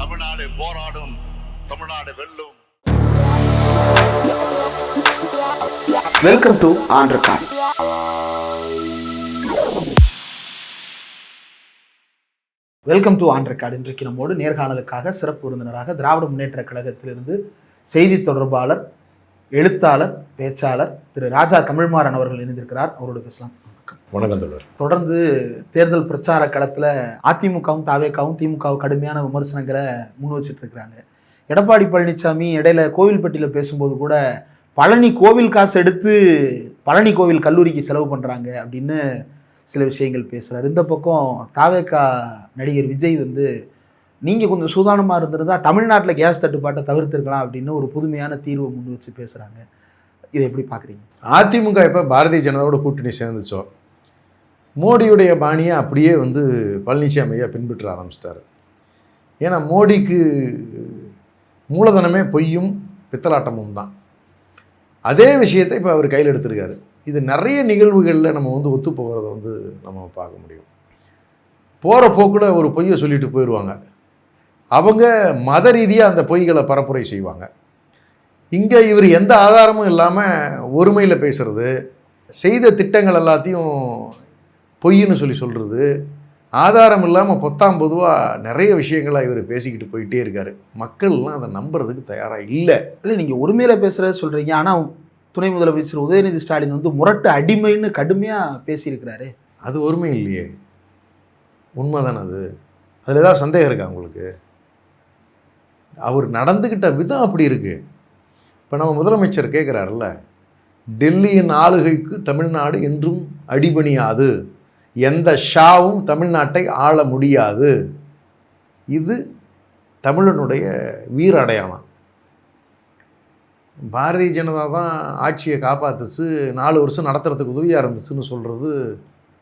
தமிழ்நாடு போராடும், தமிழ்நாடு வெல்லும். Welcome to on record. Welcome to on record. இன்றைக்கு நம்மோடு நேர்காணலுக்காக சிறப்பு விருந்தினராக திராவிட முன்னேற்ற கழகத்திலிருந்து செய்தி தொடர்பாளர், எழுத்தாளர், பேச்சாளர் திரு ராஜா தமிழ்மாறன் அவர்கள் இணைந்திருக்கிறார். அவரோடு பேசலாம். வணக்கம் தொடர். தொடர்ந்து தேர்தல் பிரச்சார களத்தில் அதிமுகவும் தாவேக்காவும் திமுகவும் கடுமையான விமர்சனங்களை முன் வச்சுட்டு இருக்கிறாங்க. எடப்பாடி பழனிசாமி இடையில கோவில்பட்டியில் பேசும்போது கூட பழனி கோவில் காசு எடுத்து பழனி கோவில் கல்லூரிக்கு செலவு பண்ணுறாங்க அப்படின்னு சில விஷயங்கள் பேசுகிறார். இந்த பக்கம் தாவேக்கா நடிகர் விஜய் நீங்கள் கொஞ்சம் சூதானமாக இருந்திருந்தால் தமிழ்நாட்டில் கேஸ் தட்டுப்பாட்டை தவிர்த்திருக்கலாம் அப்படின்னு ஒரு புதுமையான தீர்வை முன் வச்சு பேசுகிறாங்க. இதை எப்படி பார்க்குறீங்க? அதிமுக இப்போ பாரதிய ஜனதாவோட கூட்டணி சேர்ந்துச்சோ, மோடியுடைய பாணியை அப்படியே பழனிசாமியை பின்பற்ற ஆரம்பிச்சிட்டாரு. ஏன்னா மோடிக்கு மூலதனமே பொய்யும் பித்தலாட்டமும் தான். அதே விஷயத்தை இப்போ அவர் கையில் எடுத்திருக்காரு. இது நிறைய நிகழ்வுகளில் நம்ம ஒத்து போகிறத நம்ம பார்க்க முடியும். போகிற போக்கில் ஒரு பொய்யை சொல்லிட்டு போயிடுவாங்க. அவங்க மத ரீதியாக அந்த பொய்களை பரப்புரை செய்வாங்க. இங்கே இவர் எந்த ஆதாரமும் இல்லாமல் ஒருமையில் பேசுகிறது, செய்த திட்டங்கள் எல்லாத்தையும் பொய்ன்னு சொல்கிறது, ஆதாரம் இல்லாமல் பொத்தாம் பொதுவாக நிறைய விஷயங்களை இவர் பேசிக்கிட்டு போயிட்டே இருக்கார். மக்கள்லாம் அதை நம்புறதுக்கு தயாராக இல்லை. நீங்கள் ஒருமையில் பேசுகிறத சொல்கிறீங்க, ஆனால் துணை முதலமைச்சர் உதயநிதி ஸ்டாலின் முரட்டு அடிமைன்னு கடுமையாக பேசியிருக்கிறாரு. அது ஒருமை இல்லையே, உண்மைதானே அது. அதில் ஏதாவது சந்தேகம் இருக்கா உங்களுக்கு? அவர் நடந்துக்கிட்ட விதம் அப்படி இருக்குது. இப்போ நம்ம முதலமைச்சர் கேட்குறாருல்ல, டெல்லியின் ஆளுகைக்கு தமிழ்நாடு என்றும் அடிபணியாது, எந்த ஷாவும் தமிழ்நாட்டை ஆள முடியாது. இது தமிழனுடைய வீர அடையாளம். பாரதிய ஜனதா தான் ஆட்சியை காப்பாற்றுச்சு, 4 வருஷம் நடத்துறதுக்கு உதவியாக இருந்துச்சுன்னு சொல்கிறது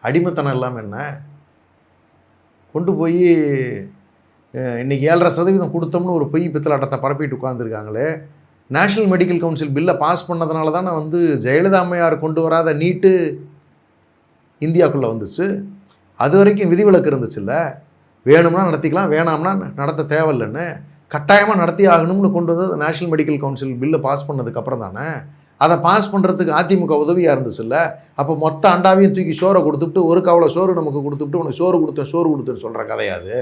அடிமைத்தனம் இல்லாமல் என்ன? கொண்டு போய் இன்றைக்கி 7.5% கொடுத்தோம்னு ஒரு பொய் பித்தலாட்டத்தை பரப்பிட்டு உட்காந்துருக்காங்களே. நேஷ்னல் மெடிக்கல் கவுன்சில் பில்லை பாஸ் பண்ணதுனால தானே ஜெயலலிதா அம்மையார் கொண்டு வராத நீட்டு இந்தியாவுக்குள்ளே வந்துச்சு. அது வரைக்கும் விதிவிலக்கு இருந்துச்சு இல்லை, வேணும்னா நடத்திக்கலாம், வேணாம்னா நடத்த தேவையில்லைன்னு. கட்டாயமாக நடத்தி ஆகணும்னு கொண்டு வந்து நேஷ்னல் மெடிக்கல் கவுன்சில் பில்லை பாஸ் பண்ணதுக்கப்புறம் தானே அதை பாஸ் பண்ணுறதுக்கு அதிமுக உதவியாக இருந்துச்சு இல்லை. அப்போ மொத்த அண்டாவையும் தூக்கி சோறை கொடுத்துட்டு, ஒரு கவலை சோறு நமக்கு கொடுத்துட்டு, உனக்கு சோறு கொடுத்தேன்னு சொல்கிற கதையாது.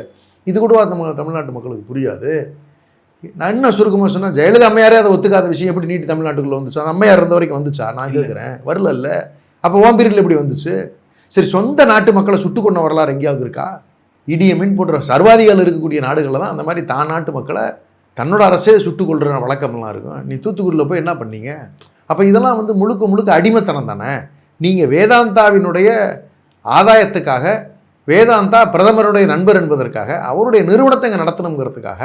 இது கூட தமிழ்நாட்டு மக்களுக்கு புரியாது. நான் என்ன சுருக்கமாக சொன்னால், ஜெயலலிதா அம்மையாரே அதை ஒத்துக்காத விஷயம் எப்படி நீட்டு தமிழ்நாட்டுக்குள்ளே வந்துச்சு? அந்த அம்மையார் இருந்த வரைக்கும் வந்துச்சா? நான் கேட்குறேன். வரல. அப்போ ஓம் பீரியடில் எப்படி வந்துச்சு? சரி, சொந்த நாட்டு மக்களை சுட்டு கொண்ட வரலாறு எங்கேயாவது இருக்கா? இடியமின் போன்ற சர்வாதிகாரம் இருக்கக்கூடிய நாடுகளில் தான் அந்த மாதிரி தான் நாட்டு மக்களை தன்னோட அரசே சுட்டு கொள்கிற வழக்கம்லாம் இருக்கும். நீ தூத்துக்குடியில் போய் என்ன பண்ணீங்க? அப்போ இதெல்லாம் முழுக்க அடிமைத்தனம் தானே. நீங்கள் வேதாந்தாவினுடைய ஆதாயத்துக்காக, வேதாந்தா பிரதமருடைய நண்பர் என்பதற்காக, அவருடைய நிறுவனத்தை இங்கே நடத்தணுங்கிறதுக்காக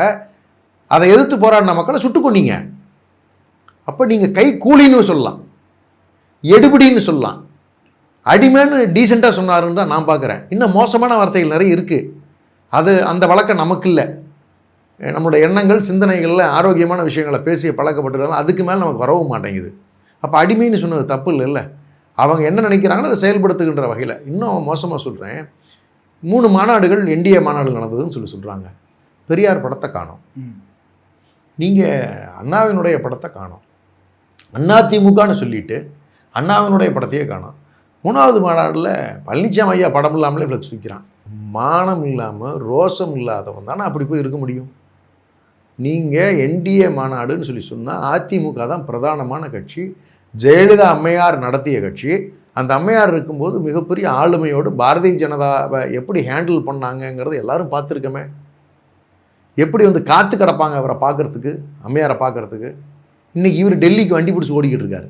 அதை எதிர்த்து போராடின மக்களை சுட்டு கொண்டீங்க. அப்போ நீங்கள் கை கூலின்னு சொல்லலாம், எடுபிடின்னு சொல்லலாம், அடிமைன்னு டீசெண்டாக சொன்னாருன்னு தான் நான் பார்க்குறேன். இன்னும் மோசமான வார்த்தைகள் நிறைய இருக்குது. அந்த வழக்கம் நமக்கு இல்லை. நம்மளோட எண்ணங்கள் சிந்தனைகளில் ஆரோக்கியமான விஷயங்களை பேசி பழக்கப்பட்டுருந்தாலும் அதுக்கு மேலே நமக்கு வரவும் மாட்டேங்குது. அப்போ அடிமைன்னு சொன்னது தப்பு இல்லைல்ல. அவங்க என்ன நினைக்கிறாங்களோ அதை செயல்படுத்துகின்ற வகையில். இன்னும் மோசமாக சொல்கிறேன், 3 மாநாடுகள் என்டிஏ மாநாடு நடந்ததுன்னு சொல்கிறாங்க. பெரியார் படத்தை காணோம், நீங்கள் அண்ணாவினுடைய படத்தை காணோம், அதிமுகன்னு சொல்லிட்டு அண்ணாவினுடைய படத்தையே காணோம். 3வது மாநாட்டில் பழனிசாமி ஐயா படம் இல்லாமலே ஃப்ளெக்ஸ் விற்கிறான். மானம் இல்லாமல் ரோசம் இல்லாதவன் தானே அப்படி போய் இருக்க முடியும்? நீங்கள் என்டிஏ மாநாடுன்னு சொன்னால் அதிமுக தான் பிரதானமான கட்சி, ஜெயலலிதா அம்மையார் நடத்திய கட்சி. அந்த அம்மையார் இருக்கும்போது மிகப்பெரிய ஆளுமையோடு பாரதிய ஜனதாவை எப்படி ஹேண்டில் பண்ணாங்கங்கிறத எல்லாரும் பார்த்துருக்கமே. எப்படி காத்து கிடப்பாங்க அவரை பார்க்குறதுக்கு, அம்மையாரை பார்க்குறதுக்கு. இன்றைக்கி இவர் டெல்லிக்கு வண்டி பிடிச்சி ஓடிக்கிட்டு இருக்காரு.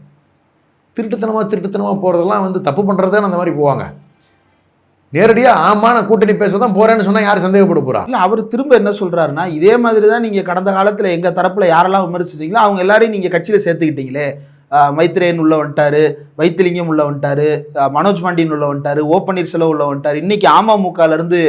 திருட்டுத்தனமாக போகிறதெல்லாம் தப்பு பண்ணுறதுன்னு அந்த மாதிரி போவாங்க. நேரடியாக ஆமான கூட்டணி பேச தான் போகிறேன்னு சொன்னால் யார் சந்தேகப்பட போகிறா? இல்லை, அவர் திரும்ப என்ன சொல்கிறாருன்னா, இதே மாதிரி தான் நீங்கள் கடந்த காலத்தில் எங்கள் தரப்பில் யாரெல்லாம் விமர்சிச்சிங்களோ அவங்க எல்லாரையும் நீங்கள் கட்சியில் சேர்த்துக்கிட்டீங்களே. மைத்ரேயன் உள்ள வந்துட்டாரு, வைத்திலிங்கம் உள்ள வந்துட்டாரு, மனோஜ் பாண்டியன் உள்ள வந்துட்டாரு, ஓ பன்னீர்செல்வம் உள்ள வந்துட்டார். இன்னைக்கு அமமுகலேருந்து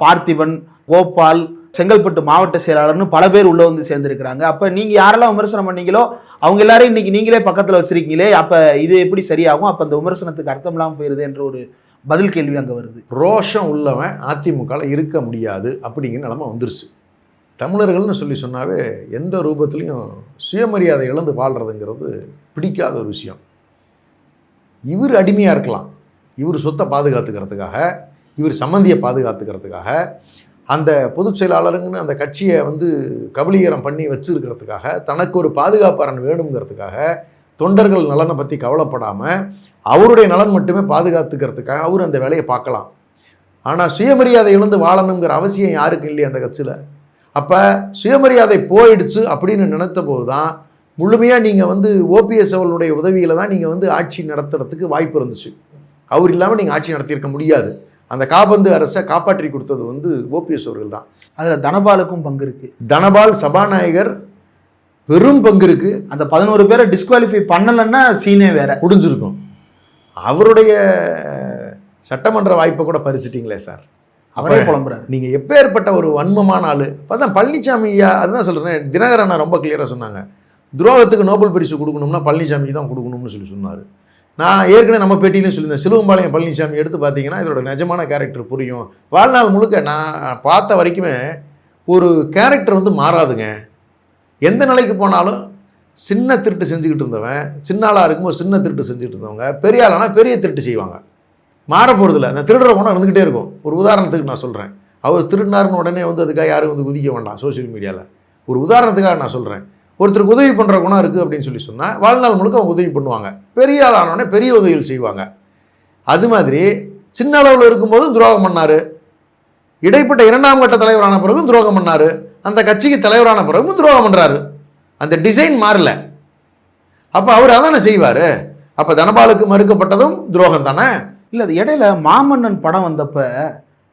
பார்த்திபன், கோபால், செங்கல்பட்டு மாவட்ட செயலாளர்னு பல பேர் உள்ள சேர்ந்துருக்கிறாங்க. அப்போ நீங்கள் யாரெல்லாம் விமர்சனம் பண்ணீங்களோ அவங்க எல்லாரையும் இன்னைக்கு நீங்களே பக்கத்தில் வச்சிருக்கீங்களே. அப்போ இது எப்படி சரியாகும்? அப்போ அந்த விமர்சனத்துக்கு அர்த்தம் இல்லாமல் போயிருது என்ற ஒரு பதில் கேள்வி அங்கே வருது. ரோஷம் உள்ளவன் அதிமுகவில் இருக்க முடியாது அப்படிங்கிற நிலைமை வந்துருச்சு. தமிழர்கள்னு சொன்னாவே எந்த ரூபத்துலேயும் சுயமரியாதை இழந்து வாழ்கிறதுங்கிறது பிடிக்காத ஒரு விஷயம். இவர் அடிமையாக இருக்கலாம், இவர் சொத்தை பாதுகாத்துக்கிறதுக்காக, இவர் சம்மந்தியை பாதுகாத்துக்கிறதுக்காக, அந்த பொதுச் செயலாளருங்கன்னு அந்த கட்சியை கபலீகரம் பண்ணி வச்சுருக்கிறதுக்காக, தனக்கு ஒரு பாதுகாப்பாளன் வேணுங்கிறதுக்காக, தொண்டர்கள் நலனை பற்றி கவலைப்படாமல் அவருடைய நலன் மட்டுமே பாதுகாத்துக்கிறதுக்காக அவர் அந்த வேலையை பார்க்கலாம். ஆனால் சுயமரியாதை இழந்து வாழணுங்கிற அவசியம் யாருக்கும் இல்லையா அந்த கட்சியில். அப்போ சுயமரியாதை போயிடுச்சு அப்படின்னு நினைத்த போது தான் முழுமையாக நீங்கள் ஓபிஎஸ் அவர்களுடைய உதவியில் தான் நீங்கள் ஆட்சி நடத்துறதுக்கு வாய்ப்பு இருந்துச்சு. அவர் இல்லாமல் நீங்கள் ஆட்சி நடத்தியிருக்க முடியாது. அந்த காபந்து அரசை காப்பாற்றி கொடுத்தது ஓபிஎஸ் அவர்கள் தான். அதில் தனபாலுக்கும் பங்கு இருக்குது. தனபால் சபாநாயகர் பெரும் பங்கு இருக்குது. அந்த 11 பேரை டிஸ்குவாலிஃபை பண்ணலைன்னா சீனே வேற முடிஞ்சிருக்கும். அவருடைய சட்டமன்ற வாய்ப்பை கூட பறிச்சிட்டிங்களே சார். அவரே புலம்புறாரு. நீங்கள் எப்பேற்பட்ட ஒரு வன்மமான ஆள். அதான் பழனிசாமி ஐயா, அதுதான் சொல்கிறேன். தினகரன் ரொம்ப கிளியராக சொன்னாங்க, துரோகத்துக்கு நோபல் பரிசு கொடுக்கணும்னா பழனிசாமிக்கு தான் கொடுக்கணும்னு சொன்னார். நான் ஏற்கனவே நம்ம பேட்டியிலும் சொல்லியிருந்தேன், சிலுவம்பாளையம் பழனிசாமி எடுத்து பார்த்தீங்கன்னா இதோட நிஜமான கேரக்டர் புரியும். வாழ்நாள் முழுக்க நான் பார்த்த வரைக்குமே ஒரு கேரக்டர் மாறாதுங்க. எந்த நிலைக்கு போனாலும் சின்ன திருட்டு செஞ்சுக்கிட்டு இருந்தவன், சின்ன ஆளாக இருக்கும்போது சின்ன திருட்டு செஞ்சுக்கிட்டு இருந்தவங்க பெரிய ஆளானா பெரிய திருட்டு செய்வாங்க. மாற போகிறதில்ல. அந்த திருடுற குணம் இருந்துக்கிட்டே இருக்கும். ஒரு உதாரணத்துக்கு நான் சொல்கிறேன், அவர் திருடினாருன்னு உடனே அதுக்காக யாரும் குதிக்க வேண்டாம் சோசியல் மீடியாவில். ஒரு உதாரணத்துக்காக நான் சொல்கிறேன், ஒருத்தருக்கு உதவி பண்ணுற குணம் இருக்குது அப்படின்னு சொன்னால் வாழ்நாள் முழுக்க அவங்க உதவி பண்ணுவாங்க. பெரிய ஆளானோடனே பெரிய உதவிகள் செய்வாங்க. அது மாதிரி சின்ன அளவில் இருக்கும்போதும் துரோகம் பண்ணார், இடைப்பட்ட 2ஆம் கட்ட தலைவரான பிறகும் துரோகம் பண்ணார், அந்த கட்சிக்கு தலைவரான பிறகும் துரோகம் பண்ணுறாரு. அந்த டிசைன் மாறல. அப்போ அவர் அதானே செய்வார். அப்போ தனபாலுக்கு மறுக்கப்பட்டதும் துரோகம் தானே. இல்லை, அது இடையில மாமன்னன் படம் வந்தப்ப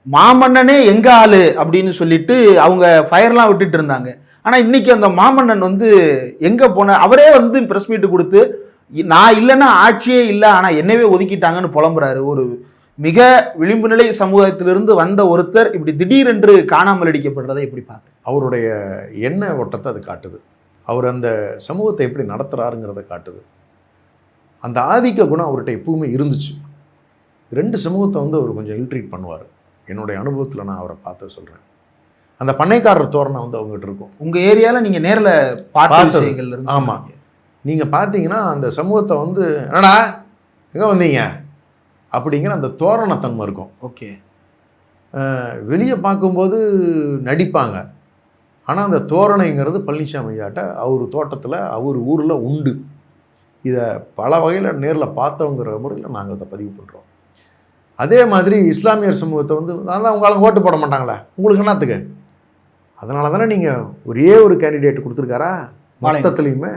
மாமன்னனே எங்க ஆளு அப்படின்னு சொல்லிட்டு அவங்க ஃபயர்லாம் விட்டுட்டு இருந்தாங்க. ஆனால் இன்னைக்கு அந்த மாமன்னன் எங்கே போன அவரே ப்ரெஸ் மீட்டு கொடுத்து நான் இல்லைன்னா ஆட்சியே இல்லை ஆனால் என்னவே ஒதுக்கிட்டாங்கன்னு புலம்புறாரு. ஒரு மிக விளிம்பு நிலை சமூகத்திலிருந்து வந்த ஒருத்தர் இப்படி திடீரென்று காணாமல் அடிக்கப்படுறதை எப்படி பார்க்க? அவருடைய எண்ண ஓட்டத்தை அது காட்டுது. அவர் அந்த சமூகத்தை எப்படி நடத்துகிறாருங்கிறத காட்டுது. அந்த ஆதிக்க குணம் அவர்கிட்ட எப்பவுமே இருந்துச்சு. 2 சமூகத்தை அவர் கொஞ்சம் இல்ட்ரீட் பண்ணுவார். என்னுடைய அனுபவத்தில் நான் அவரை பார்த்து சொல்கிறேன். அந்த பண்ணைக்காரர் தோரணை அவங்ககிட்ட இருக்கும். உங்கள் ஏரியாவில் நீங்கள் நேரில் பார்த்த விஷயங்கள் இருந்து. ஆமாம், நீங்கள் பார்த்தீங்கன்னா அந்த சமூகத்தை என்னடா எங்கே வந்தீங்க அப்படிங்கிற அந்த தோரணத்தன்மை இருக்கும். ஓகே, வெளியே பார்க்கும்போது நடிப்பாங்க. ஆனால் அந்த தோரணைங்கிறது பழனிசாமி ஐயாட்ட அவர் தோட்டத்தில் அவர் ஊரில் உண்டு. இதை பல வகையில் நேரில் பார்த்தவங்கிற முறையில் நாங்கள் அதை பதிவு பண்ணுறோம். அதே மாதிரி இஸ்லாமியர் சமூகத்தை அதான் உங்களால் ஓட்டு போட மாட்டாங்களே, உங்களுக்கு என்னத்துக்கு? அதனால தானே நீங்கள் ஒரே ஒரு கேண்டிடேட் கொடுத்துருக்காரா மொத்தத்துலேயுமே?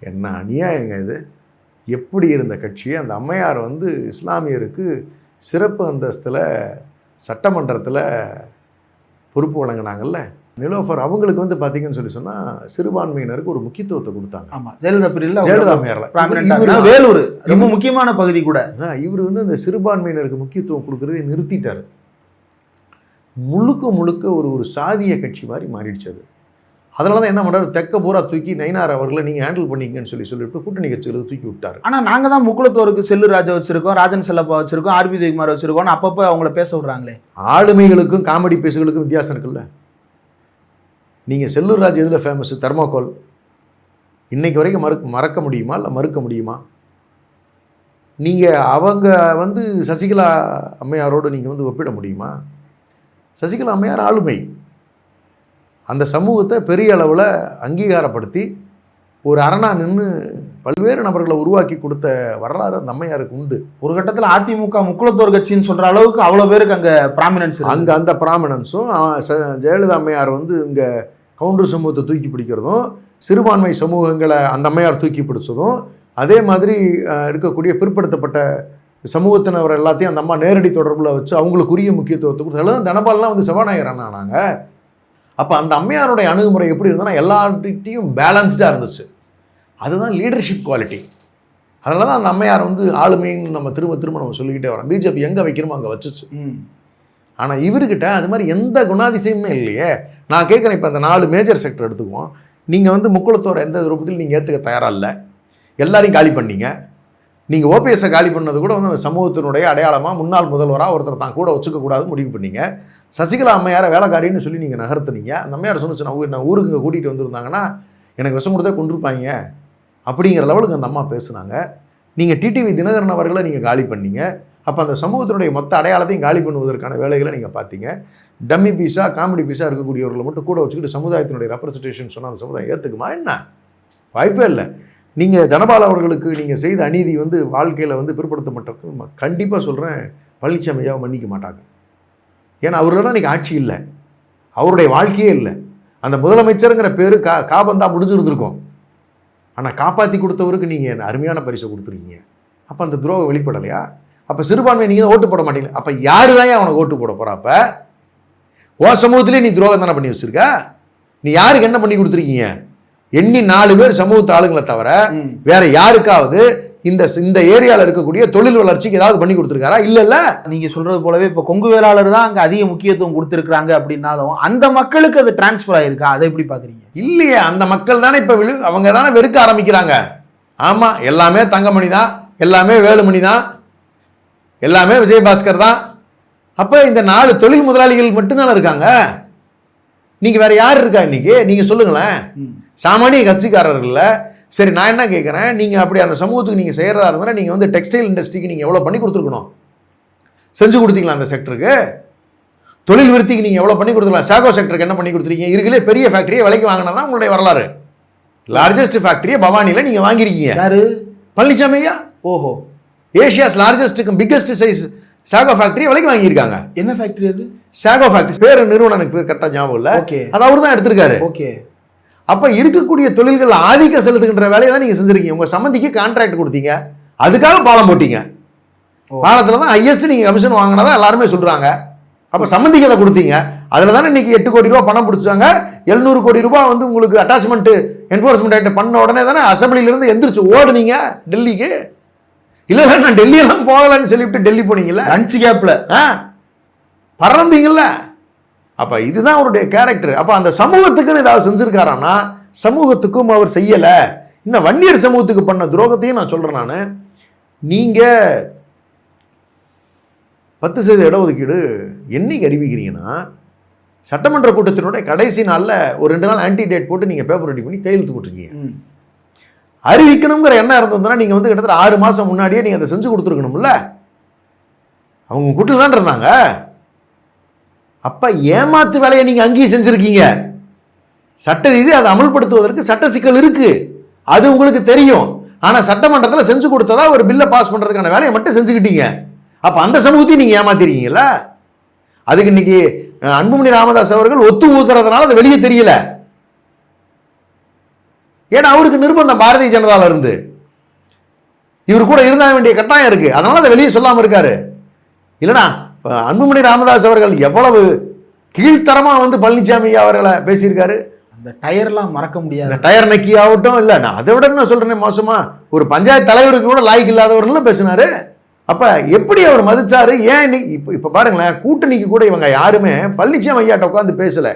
என்ன அநியாயங்க இது! எப்படி இருந்த கட்சி அந்த அம்மையார் இஸ்லாமியருக்கு சிறப்பு அந்தஸ்தில் சட்டமன்றத்தில் பொறுப்பு வழங்கினாங்கல்ல. நிலோஃபர் அவங்களுக்கு பார்த்தீங்கன்னு சொன்னால் சிறுபான்மையினருக்கு ஒரு முக்கியத்துவத்தை கொடுத்தாங்க. ஆமாம், ஜெயலலிதா பீரியட்ல ஜெயலலிதா அம்மையாரில் வேலூர் ரொம்ப முக்கியமான பகுதி கூட. இவர் இந்த சிறுபான்மையினருக்கு முக்கியத்துவம் கொடுக்குறதை நிறுத்திட்டார். முழுக்க ஒரு சாதிய கட்சி மாதிரி மாறிடுச்சு அது. அதனால தான் என்ன பண்ணுறாரு, தெக்க பூரா தூக்கி நயினார் அவர்களை நீங்கள் ஹேண்டில் பண்ணிங்கன்னு சொல்லிட்டு கூட்டணி கட்சிகளுக்கு தூக்கி விட்டார். ஆனால் நாங்கள் தான் முக்குளத்தோருக்கு செல்லூர் ராஜா வச்சுருக்கோம், ராஜன் செல்லப்பா வச்சுருக்கோம், ஆர்பி உதயகுமார் வச்சுருக்கோம், அப்பப்போ அவங்கள பேச விட்றாங்களே. ஆளுமைகளுக்கும் காமெடி பேசுகளுக்கும் வித்தியாசம் இருக்குல்ல. நீங்கள் செல்லூர் ராஜ் எதில் ஃபேமஸ்? தெர்மாக்கோல். இன்றைக்கு வரைக்கும் மறக்க முடியுமா இல்லை மறுக்க முடியுமா? நீங்கள் அவங்க சசிகலா அம்மையாரோடு நீங்கள் ஒப்பிட முடியுமா? சசிகலா அம்மையார் ஆளுமை. அந்த சமூகத்தை பெரிய அளவில் அங்கீகாரப்படுத்தி ஒரு அரணா நின்று பல்வேறு நபர்களை உருவாக்கி கொடுத்த வரலாறு அந்த அம்மையாருக்கு உண்டு. ஒரு கட்டத்தில் அதிமுக முக்குளத்தோர் கட்சின்னு சொல்கிற அளவுக்கு அவ்வளோ பேருக்கு அங்கே ப்ராமினன்ஸ். அங்கே அந்த ப்ராமினன்ஸும் ஜெயலலிதா அம்மையார் இங்கே கவுண்டர் சமூகத்தை தூக்கி பிடிக்கிறதும், சிறுபான்மை சமூகங்களை அந்த அம்மையார் தூக்கி பிடிச்சதும், அதே மாதிரி இருக்கக்கூடிய பிற்படுத்தப்பட்ட சமூகத்தினர் எல்லாத்தையும் அந்த அம்மா நேரடி தொடர்பில் வச்சு அவங்களுக்குரிய முக்கியத்துவத்தை கொடுத்து தனபால்லாம் சபாநாயகர் ஆனாங்க. அப்போ அந்த அம்மையாருடைய அணுகுமுறை எப்படி இருந்ததுன்னா எல்லார்கிட்டையும் பேலன்ஸ்டாக இருந்துச்சு. அதுதான் லீடர்ஷிப் குவாலிட்டி. அதனால தான் அந்த அம்மையார் ஆளுமைன்னு நம்ம திரும்ப நம்ம சொல்லிக்கிட்டே வரோம். பிஜேபி எங்கே வைக்கணுமோ அங்கே வச்சுச்சு. ஆனால் இவர்கிட்ட அது மாதிரி எந்த குணாதிசயமே இல்லையே. நான் கேட்குறேன், இப்போ அந்த 4 மேஜர் செக்டர் எடுத்துக்குவோம். நீங்கள் முக்குளத்தோர் எந்த ரூபத்தில் நீங்கள் ஏற்றுக்க தயாராக இல்லை. எல்லாரையும் காலி பண்ணீங்க. நீங்கள் ஓபிஎஸ்ஸை காலி பண்ணது கூட அந்த சமூகத்தினுடைய அடையாளமாக முன்னாள் முதல்வராக ஒருத்தர் தான் கூட வச்சுக்கக்கூடாது முடிவு பண்ணீங்க. சசிகலா அம்மையாரை வேலைக்காரின்னு சொல்லி நீங்கள் நகர்த்துனீங்க. அந்த அம்மையார் சொன்னிச்சு, நான் ஊருக்கு இங்கே கூட்டிகிட்டு வந்திருந்தாங்கன்னா எனக்கு விஷம் கொடுத்தே கொண்டிருப்பாங்க அப்படிங்கிற லெவலுக்கு அந்த அம்மா பேசுனாங்க. நீங்கள் டிடிவி தினகரன் அவர்களை நீங்கள் காலி பண்ணீங்க. அப்போ அந்த சமூகத்தினுடைய மொத்த அடையாளத்தையும் காலி பண்ணுவதற்கான வேலைகளை நீங்கள் பார்த்தீங்க. டம்மி பீஸாக காமெடி பீஸாக இருக்கக்கூடியவர்களை மட்டும் கூட வச்சுக்கிட்டு சமுதாயத்தினுடைய ரெப்ரசன்டேஷன் சொன்னால் அந்த சமுதாயம் ஏற்றுக்குமா என்ன? வாய்ப்பே இல்லை. நீங்கள் தனபால் அவர்களுக்கு நீங்கள் செய்த அநீதி வாழ்க்கையில் பிற்படுத்தப்பட்டிருக்கு. கண்டிப்பாக சொல்கிறேன், பழனிசாமி ஐயாவை மன்னிக்க மாட்டாங்க. ஏன்னா அவர்களெல்லாம் இன்றைக்கி ஆட்சி இல்லை, அவருடைய வாழ்க்கையே இல்லை. அந்த முதலமைச்சருங்கிற பேர் காபந்தா முடிஞ்சிருந்துருக்கும். ஆனால் காப்பாற்றி கொடுத்தவருக்கு நீங்கள் அருமையான பரிசை கொடுத்துருக்கீங்க. அப்போ அந்த துரோகம் வெளிப்படலையா? அப்போ சிறுபான்மை நீங்கள் தான் ஓட்டு போட மாட்டீங்க. அப்போ யாரு தான் அவனுக்கு ஓட்டு போட போகிறா? அப்போ ஓ சமூகத்திலே நீ துரோகம் தானே பண்ணி வச்சிருக்க. நீ யாருக்கு என்ன பண்ணி கொடுத்துருக்கீங்க? எண்ணி 4 பேர் சமூகத்து ஆளுங்களை தவிர வேற யாருக்காவது இந்த ஏரியாவில் இருக்கக்கூடிய தொழில் வளர்ச்சிக்கு ஏதாவது பண்ணி கொடுத்துருக்காரா? இல்ல. நீங்க சொல்றது போலவே இப்போ கொங்கு வேளாளர் தான் அங்க அதிக முக்கியத்துவம் கொடுத்துருக்காங்க அப்படின்னாலும் அந்த மக்களுக்கு அது டிரான்ஸ்பர் ஆயிருக்கா? அதை எப்படி பாக்குறீங்க? இல்லையே, அந்த மக்கள் தானே இப்ப அவங்க தானே வெறுக்க ஆரம்பிக்கிறாங்க. ஆமா, எல்லாமே தங்கமணி தான், எல்லாமே வேலுமணி தான், எல்லாமே விஜயபாஸ்கர் தான். அப்ப இந்த 4 தொழில் முதலாளிகள் மட்டும்தானே இருக்காங்க. நீங்க வேற யார் இருக்கா இன்னைக்கு? நீங்க சொல்லுங்களேன். சாமானிய கட்சிக்காரர்கள்ல. சரி, நான் என்ன கேட்குறேன், நீங்கள் அப்படி அந்த சமூகத்துக்கு நீங்கள் செய்கிறதா இருந்தால் நீங்கள் டெக்ஸ்டைல் இண்டஸ்ட்ரிக்கு நீங்கள் எவ்வளோ பண்ணி கொடுத்துருக்கணும்? செஞ்சு கொடுத்தீங்களா அந்த செக்டருக்கு? தொழில் விருத்திக்கு நீங்கள் எவ்வளோ பண்ணி கொடுத்துருக்கலாம்? சாகோ செக்டருக்கு என்ன பண்ணி கொடுத்துருக்கீங்க? இருக்குல்லே பெரிய ஃபேக்ட்ரியை விலைக்கு வாங்கினா தான் உங்களுடைய வரலாறு. லார்ஜஸ்ட் ஃபேக்ட்ரியை பவானியில் நீங்கள் வாங்கியிருக்கீங்க. யாரு? பழனிசாமி ஐயா. ஓஹோ. ஏஷியாஸ் லார்ஜஸ்ட்டுக்கும் பிக்கஸ்ட் சைஸ் சாகோ ஃபேக்ட்ரியை விலைக்கு வாங்கியிருக்காங்க. என்ன ஃபேக்ட்ரி அது? Sago factory. பேர் நிறுவனம் எனக்கு பேர் கரெக்டாக ஞாபகம் இல்லை. ஓகே, அது அவர் தான் எடுத்திருக்காரு. ஓகே. அப்போ இருக்கக்கூடிய தொழில்கள் ஆதிக்கம் செலுத்துகின்ற வேலையை தான் நீங்கள் செஞ்சுருக்கீங்க. உங்கள் சம்மந்திக்கு கான்ட்ராக்ட் கொடுத்தீங்க, அதுக்காக பாலம் போட்டீங்க. பாலத்தில் தான் ஹையஸ்ட் நீங்கள் கமிஷன் வாங்கினதா எல்லாருமே சொல்கிறாங்க. அப்போ சம்மந்திக்கு அதை கொடுத்தீங்க, அதில் தானே இன்றைக்கி 8 கோடி ரூபா பணம் பிடிச்சாங்க. 700 கோடி ரூபா உங்களுக்கு அட்டாச்மெண்ட்டு என்ஃபோர்ஸ்மெண்ட் ஆக்ட் பண்ண உடனே தானே அசம்பிளிலேருந்து எந்திரிச்சு ஓடுனீங்க டெல்லிக்கு. இல்லை நான் டெல்லியெல்லாம் போகலன்னு சொல்லிவிட்டு டெல்லி போனீங்கல்ல, லஞ்ச் கேப்பில் பறந்தீங்கல்ல. அப்போ இதுதான் அவருடைய கேரக்டர். அப்போ அந்த சமூகத்துக்குன்னு ஏதாவது செஞ்சுருக்காரான்னா சமூகத்துக்கும் அவர் செய்யலை. இன்னும் வன்னியர் சமூகத்துக்கு பண்ண துரோகத்தையும் நான் சொல்கிறேன். நான் நீங்கள் 10% இடஒதுக்கீடு என்னைக்கு அறிவிக்கிறீங்கன்னா சட்டமன்ற கூட்டத்தினுடைய கடைசி நாளில் ஒரு 2 நாள் ஆன்டி டேட் போட்டு நீங்கள் பேப்பர் ரெடி பண்ணி கையெழுத்து போட்டிருக்கீங்க. அறிவிக்கணுங்கிற எண்ணம் இருந்ததுன்னா நீங்கள் கிட்டத்தட்ட 6 மாதம் முன்னாடியே நீங்கள் அதை செஞ்சு கொடுத்துருக்கணும்ல. அவங்க கூட்டில் தான் இருந்தாங்க. அப்ப ஏமாத்து வேலையை நீங்க அங்கேயும் செஞ்சிருக்கீங்க. சட்ட ரீதி அதை அமல்படுத்துவதற்கு சட்ட சிக்கல் இருக்கு, அது உங்களுக்கு தெரியும். ஆனா சட்டமன்றத்தில் செஞ்சு கொடுத்ததா ஒரு பில்லை பாஸ் பண்றதுக்கான வேலையை மட்டும் செஞ்சுக்கிட்டீங்க. அப்ப அந்த சமூகத்தையும் நீங்க ஏமாத்திருக்கீங்களா? அதுக்கு இன்னைக்கு அன்புமணி ராமதாஸ் அவர்கள் ஒத்து ஊத்துறதுனால அது வெளியே தெரியல. ஏன்னா அவருக்கு நிர்பந்தம் பாரதிய ஜனதால இருந்து இவர் கூட இருந்தா வேண்டிய கட்டாயம் இருக்கு, அதனால அதை வெளியே சொல்லாம இருக்காரு. இல்லைனா அன்புமணி ராமதாஸ் அவர்கள் எவ்வளவு கீழ்த்தரமா பழனிசாமி அவர்களை பேசியிருக்காரு. அந்த டயர்லாம் மறக்க முடியாது. டயர் நக்கி ஆகட்டும், இல்லை நான் அதை விட என்ன சொல்றேன், மோசமா ஒரு பஞ்சாயத்து தலைவருக்கு கூட லாய்க்கு இல்லாதவர்கள் பேசினாரு. அப்ப எப்படி அவர் மதிச்சாரு? ஏன் இப்ப பாருங்களேன், கூட்டணிக்கு கூட இவங்க யாருமே பழனிசாமி ஐயாட்ட உட்காந்து பேசல.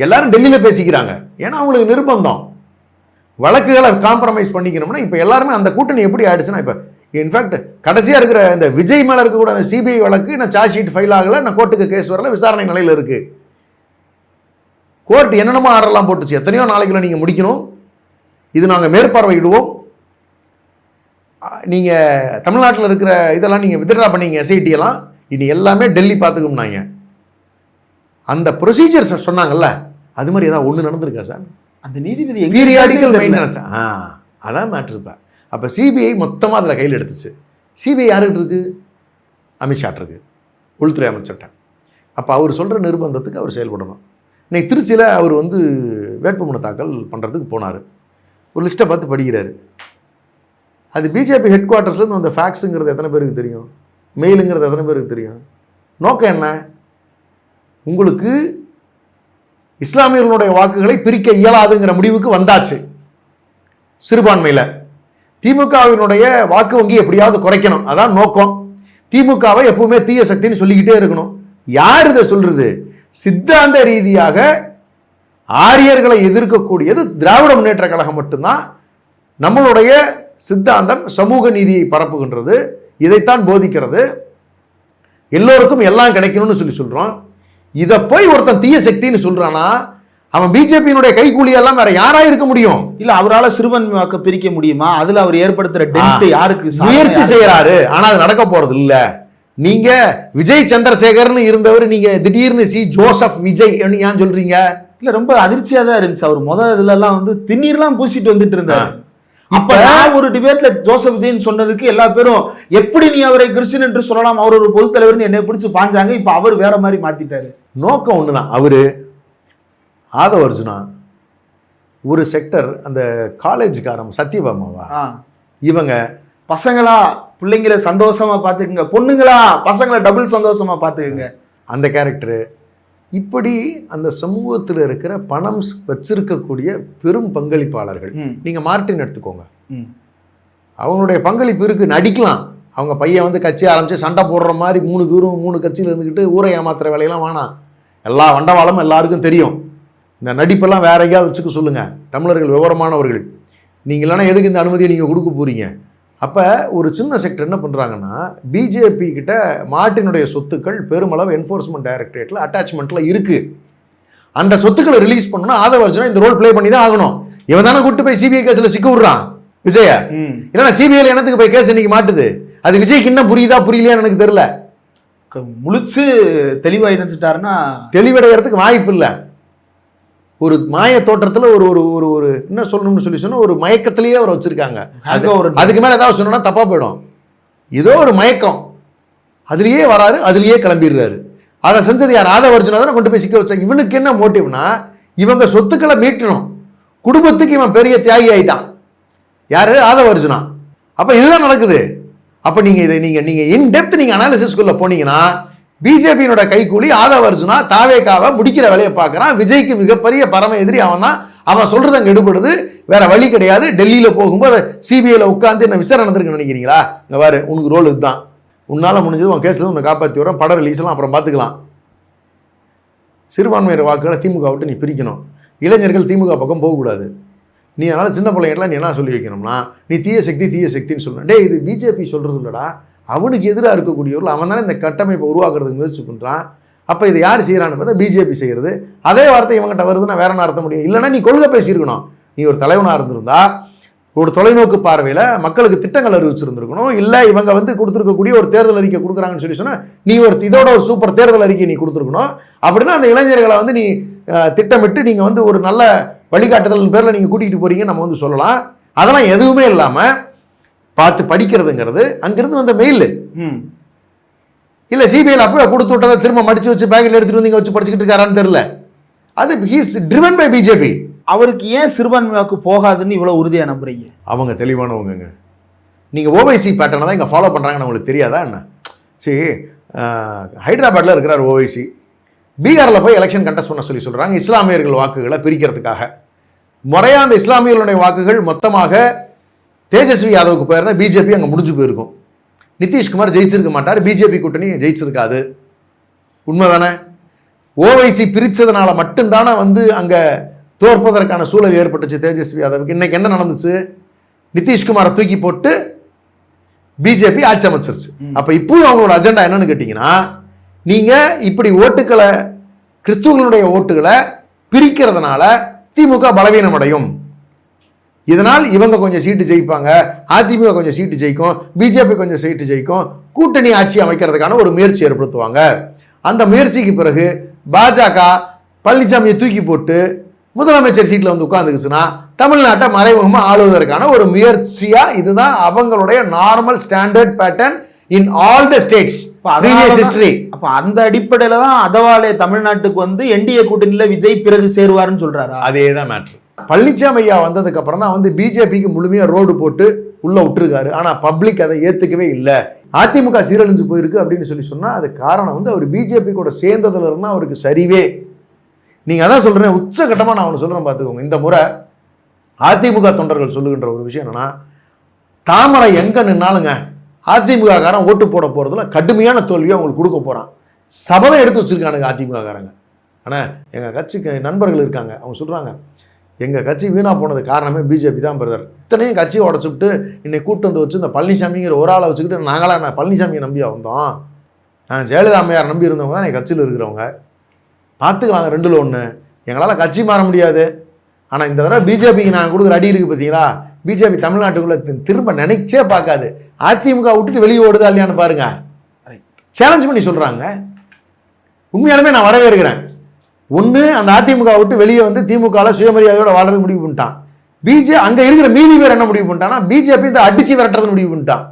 எல்லாரும் டெல்லியில பேசிக்கிறாங்க. ஏன்னா அவங்களுக்கு நிர்பந்தம், வழக்குகளை காம்ப்ரமைஸ் பண்ணிக்கணும்னா. இப்ப எல்லாருமே அந்த கூட்டணி எப்படி ஆயிடுச்சுன்னா, இப்ப இன்ஃபேக்ட் கடைசியாக இருக்கிற இந்த விஜய் மேலே இருக்கக்கூட அந்த சிபிஐ வழக்கு நான் சார்ஜ் ஷீட் ஃபைல் ஆகலை, நான் கோர்ட்டுக்கு கேஸ் வரல, விசாரணை நிலையில் இருக்குது. கோர்ட் என்னென்னமோ ஆர்டர்லாம் போட்டுச்சு, எத்தனையோ நாளைக்குள்ள நீங்கள் முடிக்கணும், இது நாங்கள் மேற்பார்வையிடுவோம், நீங்கள் தமிழ்நாட்டில் இருக்கிற இதெல்லாம் நீங்கள் வித்ட்ரா பண்ணீங்க, எஸ்ஐடி எல்லாம் இனி எல்லாமே டெல்லி பார்த்துக்கோம்னாங்க. அந்த ப்ரொசீஜர்ஸ் சொன்னாங்கல்ல, அது மாதிரி ஏதாவது ஒன்று நடந்திருக்கா சார்? அந்த நீதிபதி பீரியாடிக்கல் மெயின்டெனன்ஸ், அதான் மேட்ரு இருப்பேன். அப்போ சிபிஐ மொத்தமாக அதில் கையில் எடுத்துச்சு. சிபிஐ யாருக்கிட்ட இருக்குது? அமித்ஷாட் இருக்கு, உள்துறை அமைச்சர்கிட்ட. அப்போ அவர் சொல்கிற நிர்பந்தத்துக்கு அவர் செயல்படணும். இன்னைக்கு திருச்சியில் அவர் வேட்புமனு தாக்கல் பண்ணுறதுக்கு போனார். ஒரு லிஸ்ட்டை பார்த்து படிக்கிறாரு. அது பிஜேபி ஹெட் குவார்ட்டர்ஸ்லேருந்து அந்த ஃபேக்ஸுங்கிறது எத்தனை பேருக்கு தெரியும், மெயிலுங்கிறது எத்தனை பேருக்கு தெரியும்? நோக்கம் என்ன? உங்களுக்கு இஸ்லாமியர்களுடைய வாக்குகளை பிரிக்க இயலாதுங்கிற முடிவுக்கு வந்தாச்சு சிறுபான்மையில். திமுகவினுடைய வாக்கு வங்கி எப்படியாவது குறைக்கணும், அதான் நோக்கம். திமுகவை எப்பவுமே தீய சக்தின்னு சொல்லிக்கிட்டே இருக்கணும். யார் இதை சொல்றது? சித்தாந்த ரீதியாக ஆரியர்களை எதிர்க்கக்கூடியது திராவிட முன்னேற்ற கழகம் மட்டும்தான். நம்மளுடைய சித்தாந்தம் சமூக நீதியை பரப்புகின்றது, இதைத்தான் போதிக்கிறது. எல்லோருக்கும் எல்லாம் கிடைக்கணும்னு சொல்றோம். இதை போய் ஒருத்தன் தீய சக்தின்னு சொல்றானா அவன் பிஜேபியினுடைய கைகூலியெல்லாம் வேற யாரா இருக்க முடியும்? இல்ல அவரால சிறுபான்மை வாக்கு பிரிக்க முடியுமா? அதுல அவர் ஏற்படுத்துற டென்ட் யாருக்கு? முயற்சி செய்யறாரு, ஆனா அது நடக்க போறது இல்ல. நீங்க விஜய் சந்திரசேகர்னு இருந்தவர் நீங்க திடீர்னு ஜோசப் விஜய் ஏன் சொல்றீங்க? இல்ல ரொம்ப அதிர்ச்சியா தான் இருந்துச்சு. அவர் இதுல எல்லாம் வந்து திண்ணீர்லாம் பூசிட்டு வந்துட்டு இருந்தாரு. அப்ப நான் ஒரு டிபேட்ல ஜோசப் விஜயன் சொன்னதுக்கு எல்லா பேரும் எப்படி நீ அவரை கிறிஸ்டின் என்று சொல்லலாம், அவர் ஒரு பொதுத் தலைவர்னு என்னை பிடிச்சு பாஞ்சாங்க. இப்ப அவர் வேற மாதிரி மாத்திட்டாரு. நோக்கம் ஒண்ணுதான். அவரு ஆதவ அர்ஜுனா ஒரு செக்டர், அந்த காலேஜ்காரன் சத்யபாமாவா, இவங்க பசங்களா பிள்ளைங்களை சந்தோஷமா பாத்துக்குங்க, பொண்ணுங்களா பசங்களை டபுள் சந்தோஷமா பாத்துக்குங்க, அந்த கேரக்டரு. இப்படி அந்த சமூகத்தில் இருக்கிற பணம் வச்சிருக்கக்கூடிய பெரும் பங்களிப்பாளர்கள். நீங்க மார்ட்டின் எடுத்துக்கோங்க, அவங்களுடைய பங்களிப்பு இருக்கு. நடிக்கலாம், அவங்க பையன் வந்து கட்சி ஆரம்பிச்சு சண்டை போடுற மாதிரி 3 பேரும் 3 கட்சியில் இருந்துக்கிட்டு ஊரை ஏமாத்துற வேலையெல்லாம் வேணாம். எல்லா வண்டவாளமும் எல்லாருக்கும் தெரியும். இந்த நடிப்பெல்லாம் வேற எங்கேயாவது வச்சுக்க சொல்லுங்க. தமிழர்கள் விவரமானவர்கள். நீங்கள் இல்லைன்னா எதுக்கு இந்த அனுமதியை நீங்கள் கொடுக்க போறீங்க? அப்போ ஒரு சின்ன செக்டர் என்ன பண்ணுறாங்கன்னா, பிஜேபி கிட்ட மார்ட்டினுடைய சொத்துக்கள் பெருமளவு என்ஃபோர்ஸ்மெண்ட் டைரக்டரேட்டில் அட்டாச்மெண்ட்டில் இருக்குது. அந்த சொத்துக்களை ரிலீஸ் பண்ணணும்னா ஆதவ அர்ஜுனா இந்த ரோல் ப்ளே பண்ணி தான் ஆகணும். இவன் தானே கூட்டு போய் சிபிஐ கேஸில் சிக்க விடுறான் விஜய. இல்லைன்னா சிபிஐல என்னத்துக்கு போய் கேஸ் இன்னைக்கு மாட்டுது? அது விஜய்க்கு இன்னும் புரியுதா புரியலையான்னு எனக்கு தெரியல. முழிச்சு தெளிவாக இருந்துட்டாருன்னா தெளிவடைகிறதுக்கு வாய்ப்பு இல்லை. ஒரு மாய தோற்றத்தில் ஒரு ஒரு ஒரு ஒரு என்ன சொல்லணும்னு சொன்னால் ஒரு மயக்கத்திலேயே அவர் வச்சுருக்காங்க. அதுக்கு மேலே ஏதாவது சொன்னோன்னா தப்பாக போயிடும். ஏதோ ஒரு மயக்கம், அதுலேயே வராரு, அதுலேயே கிளம்பிடுறாரு. அதை செஞ்சது யார்? ஆதவ அர்ஜுனா தான் கொண்டு போய் சிக்க வச்சாங்க. இவனுக்கு என்ன மோட்டிவ்னா, இவங்க சொத்துக்களை மீட்டணும், குடும்பத்துக்கு இவன் பெரிய தியாகி ஆயிட்டான். யாரு? ஆதவ அர்ஜுனா. அப்போ இதுதான் நடக்குது. அப்போ நீங்கள் இதை நீங்கள் இன்டெப்த் நீங்கள் அனாலிசிஸ்குள்ளே போனீங்கன்னா, பிஜேபியினோட கைக்கூலி ஆதவ அர்ஜுனா தாவேக்காவை முடிக்கிற வேலையை பார்க்குறான். விஜய்க்கு மிகப்பெரிய பரம எதிரி அவன் தான். அவன் சொல்றது அங்கே எடுபடுது, வேற வழி கிடையாது. டெல்லியில் போகும்போது சிபிஐல உட்காந்து என்ன விசாரணை நடந்திருக்குன்னு நினைக்கிறீங்களா? இங்கே பாரு, உனக்கு ரோல் இதுதான், உன்னால் முடிஞ்சது, உன் கேஸில் உன்னை காப்பாற்றி வரோம், படம் ரிலீஸ்லாம் அப்புறம் பார்த்துக்கலாம். சிறுபான்மையர் வாக்குகளை திமுக விட்டு நீ பிரிக்கணும். இளைஞர்கள் திமுக பக்கம் போகக்கூடாது. நீ அதனால் சின்ன பிள்ளைங்கலாம் நீ என்ன சொல்லி வைக்கணும்னா, நீ தீய சக்தின்னு சொல்லணும். டே, இது பிஜேபி சொல்கிறது இல்லைடா, அவனுக்கு எதிராக இருக்கக்கூடியவர்கள் அவன் தானே இந்த கட்டமைப்பை உருவாக்குறதுக்கு முயற்சி பண்ணுறான். அப்போ இதை யார் செய்கிறான்னு பார்த்தா பிஜேபி செய்கிறது. அதே வார்த்தை இவங்ககிட்ட வருதுன்னா வேற என்ன அர்த்தம் முடியும்? இல்லைன்னா நீ கொள்கை பேசியிருக்கணும். நீ ஒரு தலைவனாக இருந்திருந்தா ஒரு தொலைநோக்கு பார்வையில் மக்களுக்கு திட்டங்கள் அறிவிச்சிருந்துருக்கணும். இல்லை இவங்க வந்து கொடுத்துருக்கக்கூடிய ஒரு தேர்தல் அறிக்கை கொடுக்குறாங்கன்னு சொல்லி சொன்னால் நீ இதோட ஒரு சூப்பர் தேர்தல் அறிக்கை நீ கொடுத்துருக்கணும். அப்படின்னா அந்த இளைஞர்களை வந்து நீ திட்டமிட்டு நீங்கள் வந்து ஒரு நல்ல வழிகாட்டுதல் பேரில் நீங்கள் கூட்டிகிட்டு போகிறீங்கன்னு நம்ம வந்து சொல்லலாம். அதெல்லாம் எதுவுமே இல்லாமல் பார்த்து படிக்கிறதுங்கிறது அங்கிருந்து வந்த மெயில். இல்லை சிபிஐல அப்போ கொடுத்து விட்டதை திரும்ப மடிச்சு வச்சு பேக்கில் எடுத்துட்டு வந்து இங்கே வச்சு படிச்சுக்கிட்டு இருக்காரான்னு தெரியல. அது ஹீஸ் ட்ரிவன் பை பிஜேபி. அவருக்கு ஏன் சிறுபான்மை வாக்கு போகாதுன்னு இவ்வளோ உறுதியாக நம்புறீங்க? அவங்க தெளிவானவங்க. நீங்கள் ஓவைசி பேட்டர்னை தான் இங்கே ஃபாலோ பண்ணுறாங்கன்னு உங்களுக்கு தெரியாதா என்ன? சரி, ஹைதராபாத்தில் இருக்கிறார் ஓவைசி. பீகாரில் போய் எலெக்ஷன் கண்டெஸ்ட் பண்ண சொல்கிறாங்க இஸ்லாமியர்கள் வாக்குகளை பிரிக்கிறதுக்காக. முறையாக அந்த இஸ்லாமியர்களுடைய வாக்குகள் மொத்தமாக தேஜஸ்வி யாதவுக்கு போயிருந்தா பிஜேபி அங்கே முடிஞ்சு போயிருக்கும். நிதிஷ்குமார் ஜெயிச்சிருக்க மாட்டார், பிஜேபி கூட்டணி ஜெயிச்சிருக்காது. உண்மைதானே? ஓவைசி பிரித்ததுனால மட்டும்தானே வந்து அங்கே தோற்பதற்கான சூழல் ஏற்பட்டுச்சு தேஜஸ்வி யாதவுக்கு. இன்னைக்கு என்ன நடந்துச்சு? நிதிஷ்குமாரை தூக்கி போட்டு பிஜேபி ஆட்சி அமைச்சிருச்சு. அப்போ இப்போயும் அவங்களோட அஜெண்டா என்னன்னு கேட்டிங்கன்னா, நீங்கள் இப்படி ஓட்டுக்களை, கிறிஸ்துவர்களுடைய ஓட்டுகளை பிரிக்கிறதுனால திமுக பலவீனம் அடையும், இதனால் இவங்க கொஞ்சம் சீட்டு ஜெயிப்பாங்க, அதிமுக கொஞ்சம் சீட்டு ஜெயிக்கும், பிஜேபி கொஞ்சம் சீட்டு ஜெயிக்கும், கூட்டணி ஆட்சி அமைக்கிறதுக்கான ஒரு முயற்சி ஏற்படுத்துவாங்க. அந்த முயற்சிக்கு பிறகு பாஜக பழனிசாமியை தூக்கி போட்டு முதலமைச்சர் சீட்டில் வந்து உட்கார்ந்துக்குச்சுன்னா தமிழ்நாட்டை மறைமுகமாக ஆளுவதற்கான ஒரு முயற்சியா இதுதான் அவங்களுடைய normal standard pattern in all the states history. அப்ப அந்த அடிப்படையில தான் அதவாலே தமிழ்நாட்டுக்கு வந்து என்டிஏ கூட்டணியில விஜய் பிறகு சேருவாருன்னு சொல்றாரு. அதே தான் மேட்ரு. பழனிசாமி ஐயா வந்ததுக்கு அப்புறம் தான் வந்து பிஜேபிக்கு முழுமையா ரோடு போட்டு உள்ள விட்டுருக்காரு. ஆனா பப்ளிக் அதை ஏத்துக்கவே இல்லை. அதிமுக சீரழிஞ்சு போயிருக்கு அப்படின்னு சொன்னா அது காரணம் வந்து அவர் பிஜேபி கூட சேர்ந்ததுல இருந்தா அவருக்கு சரிவே. நீங்க அதான் சொல்றேன், உச்சகட்டமா நான் ஒன்று சொல்றேன் பார்த்துக்கோங்க. இந்த முறை அதிமுக தொண்டர்கள் சொல்லுகின்ற ஒரு விஷயம் என்னன்னா, தாமரை எங்க நின்னாலுங்க அதிமுக காரன் ஓட்டு போட போறதுல கடுமையான தோல்வியை அவங்களுக்கு கொடுக்க போறான். சபதம் எடுத்து வச்சிருக்கானுங்க அதிமுக காரங்க. ஆனா எங்க கட்சிக்கு நண்பர்கள் இருக்காங்க, அவங்க சொல்றாங்க எங்கள் கட்சி வீணாக போனது காரணமே பிஜேபி தான் பிரதர். இத்தனையும் கட்சியை உடச்சுட்டு இன்னைக்கு கூட்டு வந்து வச்சு இந்த பழனிசாமிங்கிற ஒரு ஆளை வச்சுக்கிட்டு நாங்களாம் நான் பழனிசாமியை நம்பியா வந்தோம்? ஜெயலலிதா அம்மையார் நம்பி இருந்தவங்க தான் கட்சியில் இருக்கிறவங்க. பார்த்துக்கலாங்க 2ல் 1. எங்களால் கட்சி மாற முடியாது. ஆனால் இந்த தடவை பிஜேபிக்கு நாங்கள் கொடுக்குற அடி இருக்குது பார்த்தீங்களா, பிஜேபி தமிழ்நாட்டுக்குள்ளே திரும்ப நினைச்சே பார்க்காது. அதிமுக விட்டுட்டு வெளியே ஓடுதா இல்லையான்னு பாருங்க. சேலஞ்ச் பண்ணி சொல்கிறாங்க. உண்மையாலுமே நான் வரவேற்கிறேன். ஒன்று, அந்த அதிமுக விட்டு வெளியே வந்து திமுகவில் சுயமரியாதையோட வாழ்றதுக்கு முடிவு பண்ணிட்டான். அங்கே இருக்கிற மீதி பேர் என்ன முடிவு பண்ணிட்டான்னா பிஜேபி இந்த அடிச்சு விரட்டுறதுன்னு முடிவு பண்ணிட்டான்.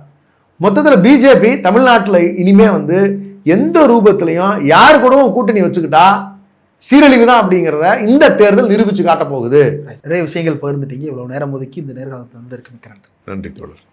மொத்தத்தில் பிஜேபி தமிழ்நாட்டில் இனிமே வந்து எந்த ரூபத்திலையும் யார் கூடவும் கூட்டணி வச்சுக்கிட்டா சீரழிவு தான் அப்படிங்கிறத இந்த தேர்தல் நிரூபித்து காட்ட போகுது. நிறைய விஷயங்கள் பகிர்ந்துட்டீங்க. இவ்வளவு நேரம் ஒதுக்கி இந்த நேர்காணத்தில் வந்து இருக்கு. நன்றி தோழர்.